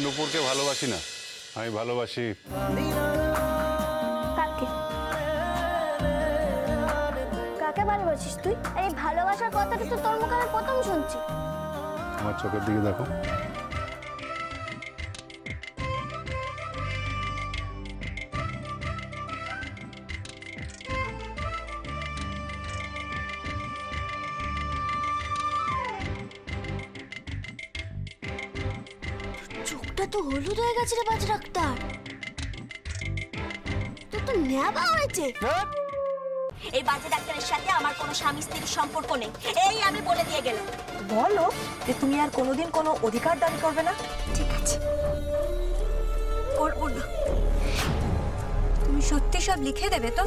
নুপুরকে ভালোবাসি না, আমি ভালোবাসি কাকে? কাকে ভালোবাসিস তুই? এই ভালোবাসার কথাটা তো তোর মুখে আমি প্রথম শুনছি। আমার চোখের দিকে দেখো। চোখটা তো হলুদ হয়ে গেছে রে বাজ ডাক্তার, তোর তো নেবা হয়েছে। এই বাজে ডাক্তারের সাথে আমার কোনো স্বামী স্ত্রীর সম্পর্ক নেই, এই আমি বলে দিয়ে গেলাম। বলো যে তুমি আর কোনোদিন কোনো অধিকার দাবি করবে না। ঠিক আছে, করবো না। তুমি সত্যি সব লিখে দেবে তো?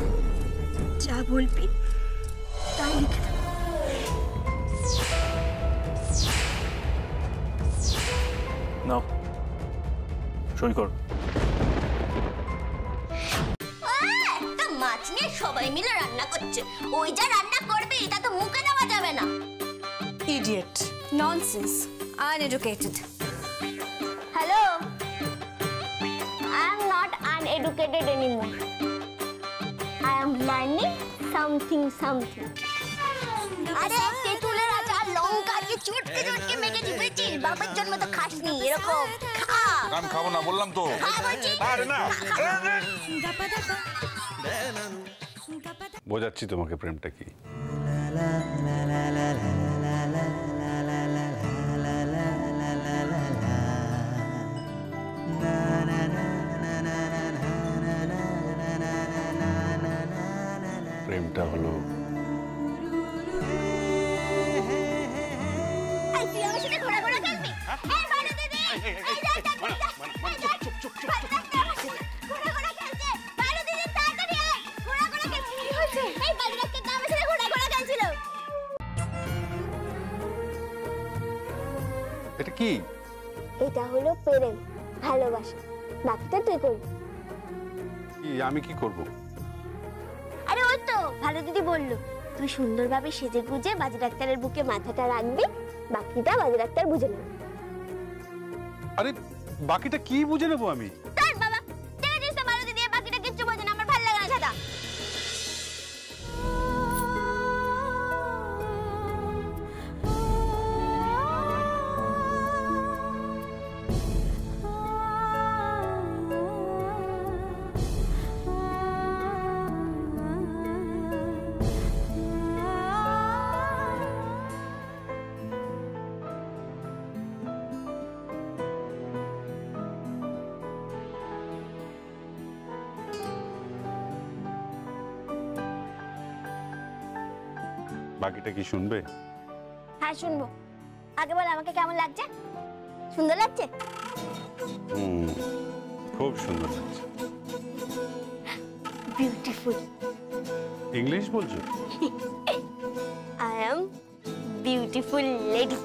যা বলবি তাই লিখে দেবে। নাও সই কর। মাছ নিয়ে সবাই মিলে রান্না করছে, ওই যা রান্না করবে এটা তো মুখে নেওয়া যাবে না। Idiot, nonsense, uneducated. Hello, I am not uneducated anymore. I am learning something. আরে তেঁতুলের আচার লঙ্কা দিয়ে চটকে চটকে মেখে দিয়েছিস, বাবার জন্ম তো খাসনি এরকম। খা। আমি খাবো না বললাম তো। আরে না, বোঝাচ্ছি তোমাকে প্রেমটা কি। প্রেমটা হলো এটা কি? এটা হলো প্রেম, ভালোবাসা, বাকিটা তুই করবি। কি আমি কি করব? আরে ওই তো ভালো দিদি বললো, তুই সুন্দরভাবে সেজে গুজে বাজে ডাক্তারের বুকে মাথাটা রাখবি, বাকিটা বাজে ডাক্তার বুঝে নেবে। আরে বাকিটা কি বুঝে নেবো আমি? তার বাবা দেখেছিস তো ভালো দিদি, বাকিটা কিচ্ছু বোঝে না, আমার ভালো লাগে না দাদা। বাকিটা কি শুনবে? হ্যাঁ শুনবো, আগে বল আমাকে কেমন লাগছে? সুন্দর লাগছে? খুব সুন্দর লাগছে। বিউটিফুল। ইংলিশ বলছো? I am beautiful lady.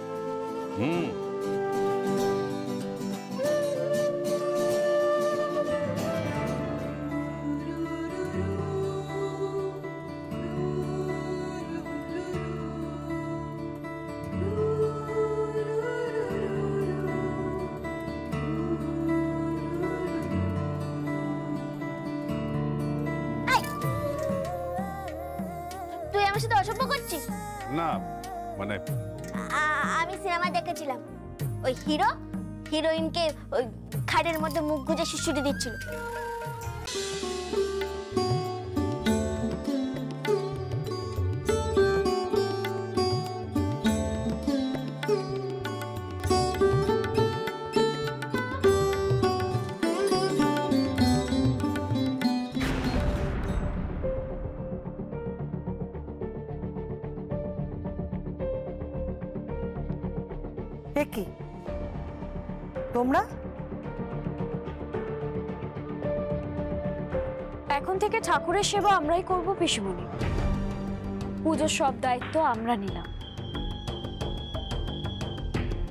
না মানে আমি সিনেমা দেখেছিলাম, ওই হিরো হিরোইনকে ওই খাটের মধ্যে মুখ গুজে শিশুটি দিচ্ছিল। কি তোমরা এখন থেকে ঠাকুরের সেবা আমরাই করব পিসিমণি, পুজোর সব দায়িত্ব আমরা নিলাম।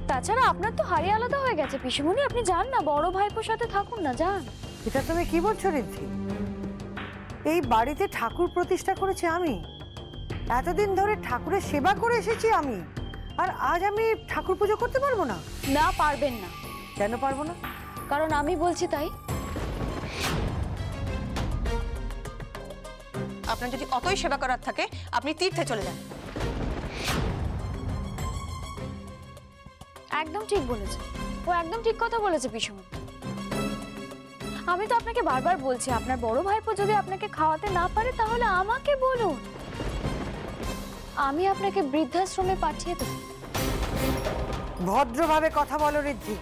তাছাড়া আপনার তো হাড়ি আলাদা হয়ে গেছে পিসিমণি, আপনি যান না, বড় ভাইপোর সাথে থাকুন না, যান। এটা তুমি কি বলছো রিদ্ধি? এই বাড়িতে ঠাকুর প্রতিষ্ঠা করেছি আমি, এতদিন ধরে ঠাকুরের সেবা করে এসেছি আমি, আর আজ আমি ঠাকুর পুজো করতে পারবো না? না পারবেন না। কেন পারবো না? কারণ আমি বলছি তাই। আপনার যদি অতই সেবা করার থাকে আপনি তীর্থে চলে যান। একদম ঠিক বলেছে, ও একদম ঠিক কথা বলেছে পিসিমণি। আমি তো আপনাকে বারবার বলছি, আপনার বড় ভাইপো যদি আপনাকে খাওয়াতে না পারে তাহলে আমাকে বলুন, আমি আপনাকে বৃদ্ধাশ্রমে পাঠিয়ে দেব। ভদ্রভাবে কথা বলো ঋদ্ধি।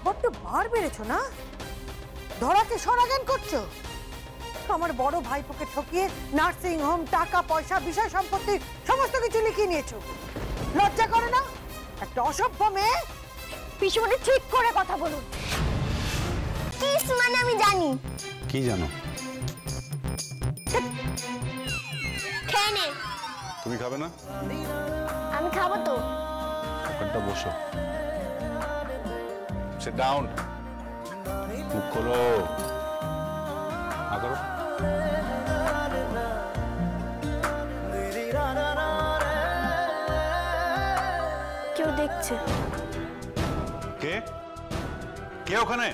বড্ড বার বেড়েছো না? ধরাকে সরাগান করছো। আমার বড় ভাইপোকে ঠকিয়ে নার্সিং হোম, টাকা পয়সা, বিষয় সম্পত্তি সমস্ত কিছু লিখিয়ে নিয়েছো। লজ্জা করে না? একটা অসভ্য মেয়ে। পিসিমণি ঠিক করে কথা বলুন। কিস মানে আমি জানি। কি জানো? খেয়ে নে। তুমি খাবে না? আমি খাবো তো। ওখানটা বসো। Sit down. মুখ খোলো। করো। কেউ দেখছে। কে? কে ওখানে?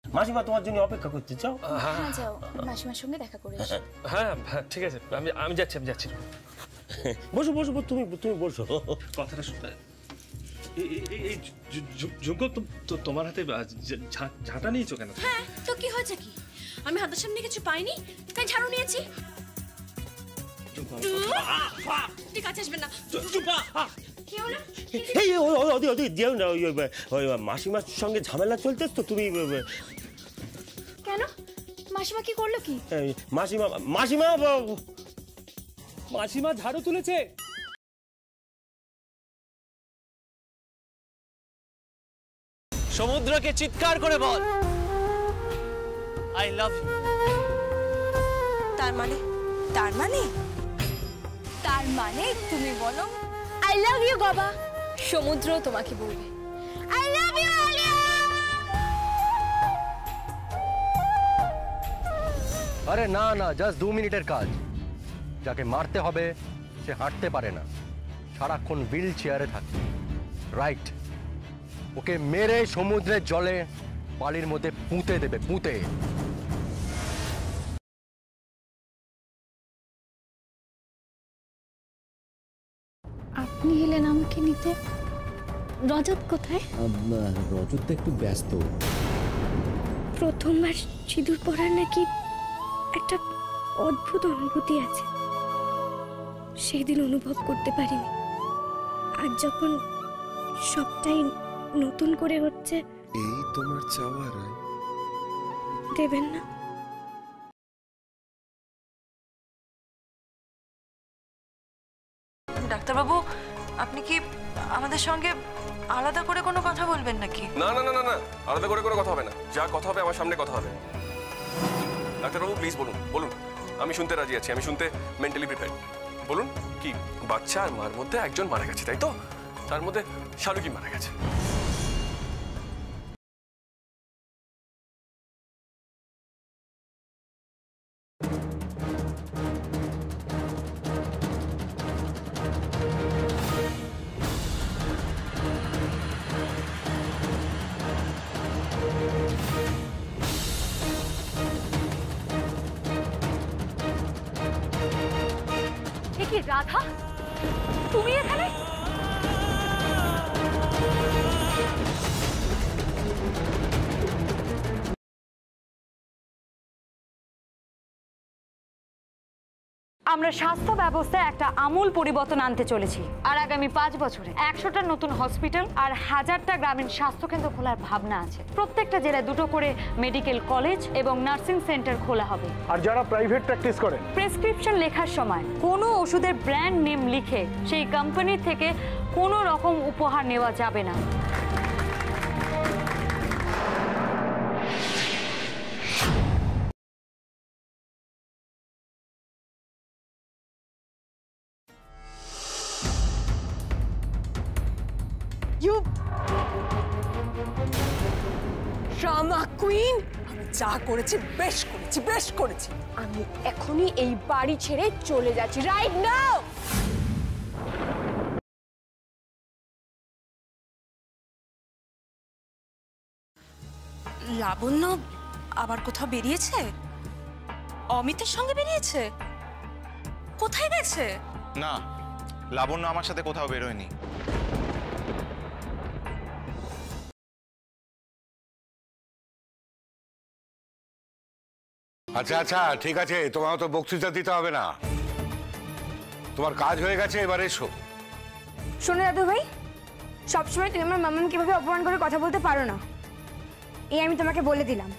মাসিমা তোমার জন্য অপেক্ষা করতে চাও? হ্যাঁ যাও, মাসিমার সঙ্গে দেখা করে এসো। হ্যাঁ ঠিক আছে, আমি যাচ্ছি। বসো বসো, তুমি বসো। কথাটা শুনে এই ঝুমকো, তোমার হাতে ঝাঁটা নিয়েছো কেন? হ্যাঁ তো কি হয়েছে কি? আমি হাতের সামনে কিছু পাইনি তাই ঝাড়ু নিয়েছি। ঠিক আছে, আসবেন না। কি হলো? মাসিমার সঙ্গে ঝামেলা চলতেছ তো তুমি। কেন? মাসিমা কি করলো কি? মাসিমা ঝাড়ু তুলেছে। সমুদ্রকে চিৎকার করে বল আই লাভ ইউ। তার মানে তুমি বলো আই লাভ ইউ বাবা। সমুদ্র তোমাকে বলবে আই লাভ ইউ। আরে না না, জাস্ট 2 মিনিটের কাজ। যাকে মারতে হবে সে হাঁটতে পারে না, সারাক্ষণ হুইল চেয়ারে থাকে। রাইট, ওকে মেরে সমুদ্রের জলে বালির মধ্যে পুঁতে দেবে, পুঁতে। আপনি এলেন আমাকে নিতে? রজত কোথায়? রজত তো একটু ব্যস্ত। প্রথমবার সিঁদুর পরার নাকি একটা অদ্ভুত অনুভূতি আছে, সেই দিন অনুভব করতে পারিনি। আজ যখন সবটাই নতুন করে হচ্ছে, এই তোমার চাওয়া রায়, দেবেন না? ডাক্তারবাবু, আপনি কি আমাদের সঙ্গে আলাদা করে কোনো কথা বলবেন নাকি? না না না না না, আলাদা করে কোনো কথা হবে না। যা কথা হবে আমার সামনে কথা হবে। ডাক্তারবাবু প্লিজ বলুন বলুন, আমি শুনতে রাজি আছি, আমি শুনতে মেন্টালি প্রিপেয়ার্ড। বলুন কি, বাচ্চা আর মার মধ্যে একজন মারা গেছে তাই তো? তার মধ্যে শালুকি মারা গেছে। কি রাধা, তুমি এখানে? আমরা স্বাস্থ্য ব্যবস্থায় একটা আমূল পরিবর্তন আনতে চলেছি, আর আগামী 5 বছরে 100টা নতুন হসপিটাল আর 1000টা গ্রামীণ স্বাস্থ্যকেন্দ্র খোলার ভাবনা আছে। প্রত্যেকটা জেলায় 2টো করে মেডিকেল কলেজ এবং নার্সিং সেন্টার খোলা হবে। আর যারা প্রাইভেট প্র্যাকটিস করেন, প্রেসক্রিপশন লেখার সময় কোনো ওষুধের ব্র্যান্ড নেম লিখে সেই কোম্পানি থেকে কোনো রকম উপহার নেওয়া যাবে না। ড্রামা কুইন, আমি যা করেছি বেশ করেছি, বেশ করেছি। আমি এখনই এই বাড়ি ছেড়ে চলে যাচ্ছি, রাইট নাও। লাবণ্য আবার কোথাও বেরিয়েছে? অমিতের সঙ্গে বেরিয়েছে? কোথায় গেছে? না, লাবণ্য আমার সাথে কোথাও বেরোয়নি। আচ্ছা আচ্ছা, ঠিক আছে, তোমার তো বক্তৃতা দিতে হবে না, তোমার কাজ হয়ে গেছে, এবার এসো। শোনো দাদু ভাই, সবসময় তুমি আমার মামাকে কিভাবে অপমান করে কথা বলতে পারো না, এই আমি তোমাকে বলে দিলাম।